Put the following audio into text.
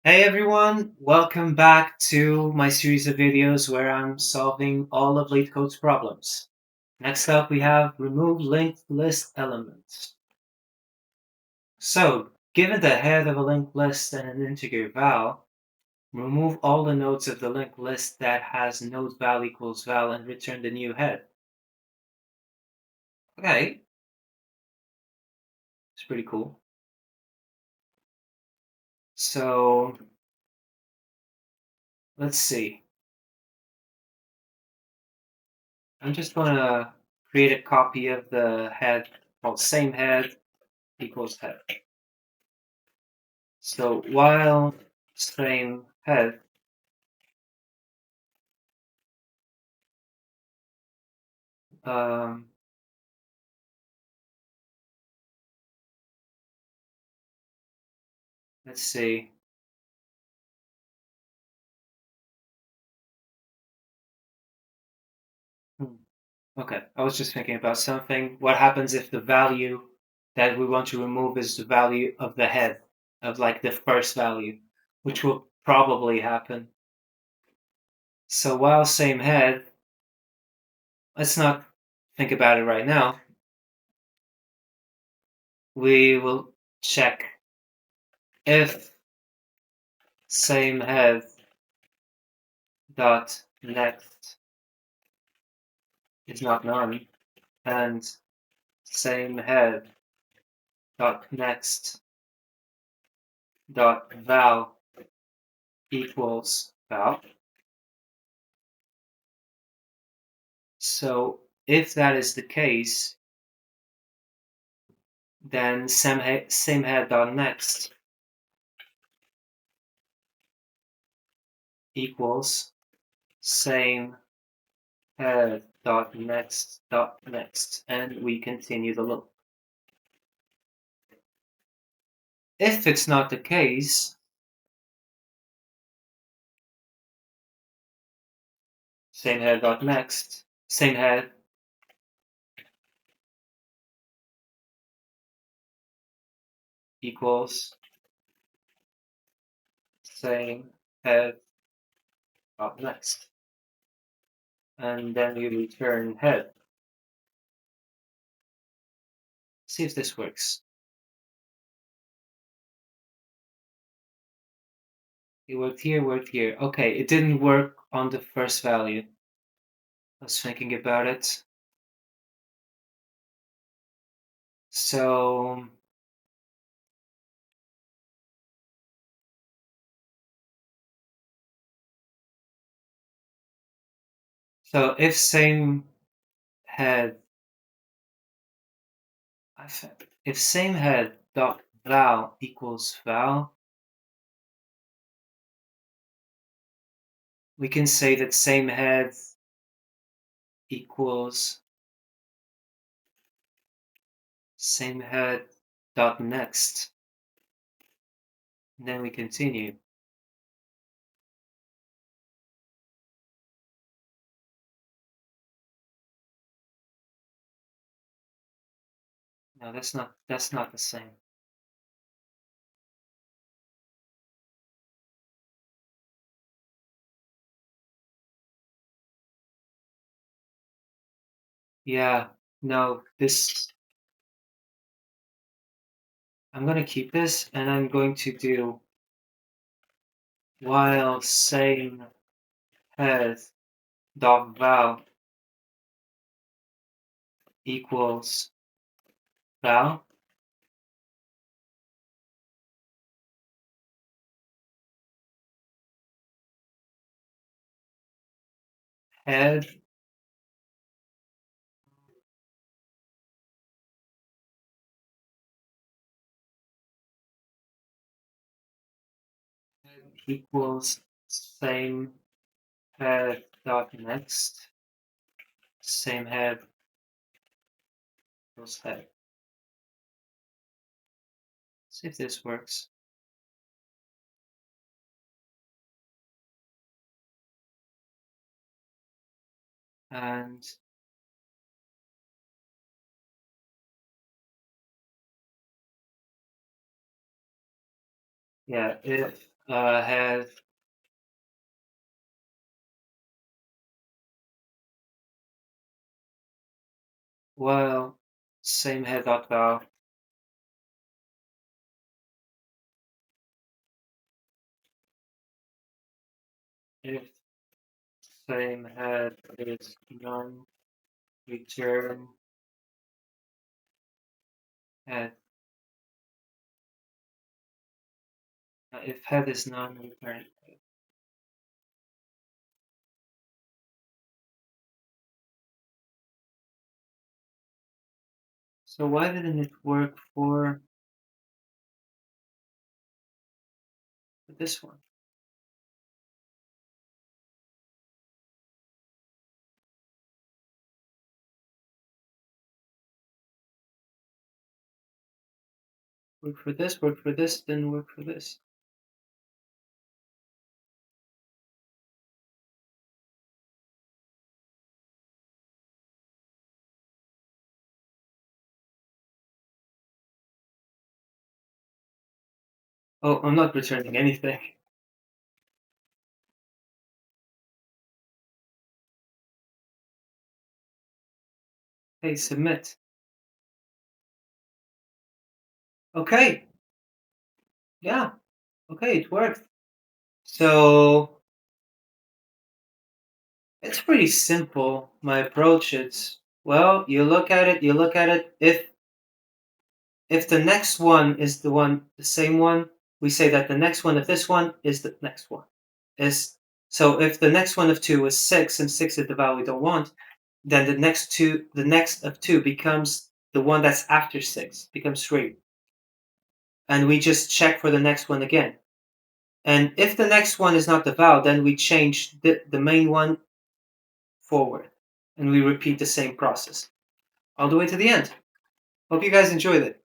Hey everyone, welcome back to my series of videos where I'm solving all of LeetCode's problems. Next up we have remove linked list elements. So, given the head of a linked list and an integer val, remove all the nodes of the linked list that has node val equals val and return the new head. Okay, it's pretty cool. So, let's see. I'm just gonna create a copy of the head called same head equals head. So while same head, um, let's see. Hmm, Okay, I was just thinking about something. What happens if the value that we want to remove is the value of the head, of like the first value, which will probably happen. So while same head, let's not think about it right now. We will check if same head dot next is not none and same head dot next dot val equals val. So if that is the case, then same head dot next equals same head dot next, and we continue the loop. If it's not the case, same head dot next, same head equals same head dot next, and then we return head. See if this works. It worked here, worked here. Okay, it didn't work on the first value. I was thinking about it. So if same head if same head dot val equals val, we can say that same head equals same head dot next. And then we continue. No, that's not the same. Yeah, no, this I'm gonna keep this and I'm going to do while same head dot val equals val, head equals same head dot next, same head equals head. See if this works. And yeah, if Head. Well, same head dot val. If same head is none, return head. If head is none, return head. So why didn't it work for this one? Work for this, then work for this. Oh, I'm not returning anything. Hey, submit. Okay, yeah, okay, it worked. So it's pretty simple. My approach is, well, you look at it. If the next one is the same one, we say that the next one of this one is the next one. Is so if the next one of 2 is 6 and 6 is the value we don't want, then the next of 2 becomes the one that's after 6, becomes 3. And we just check for the next one again. And if the next one is not the val, then we change the main one forward. And we repeat the same process all the way to the end. Hope you guys enjoyed it.